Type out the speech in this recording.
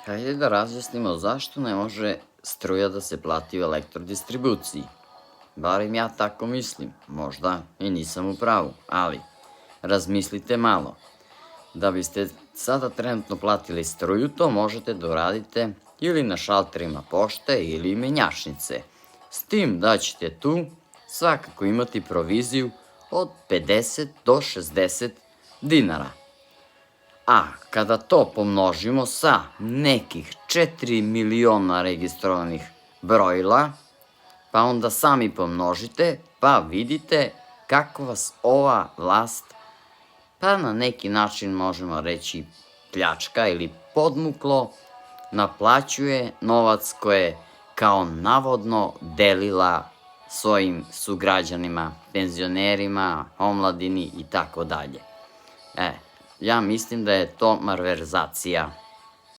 Hajde da razjasnimo zašto ne može struja da se plati u elektrodistribuciji. Barem ja tako mislim, možda i nisam u pravu, ali razmislite malo. Da biste sada trenutno platili struju, to možete da uradite ili na šalterima pošte ili menjačnice. S tim da ćete tu svakako imati proviziju od 50 do 60 dinara. A kada to pomnožimo sa nekih 4 miliona registrovanih brojila, pa onda sami pomnožite, pa vidite kako vas ova vlast, pa na neki način možemo reći pljačka ili podmuklo, naplaćuje novac koje kao navodno delila svojim sugrađanima, penzionerima, omladini i tako dalje. Ja mislim da je to malverzacija.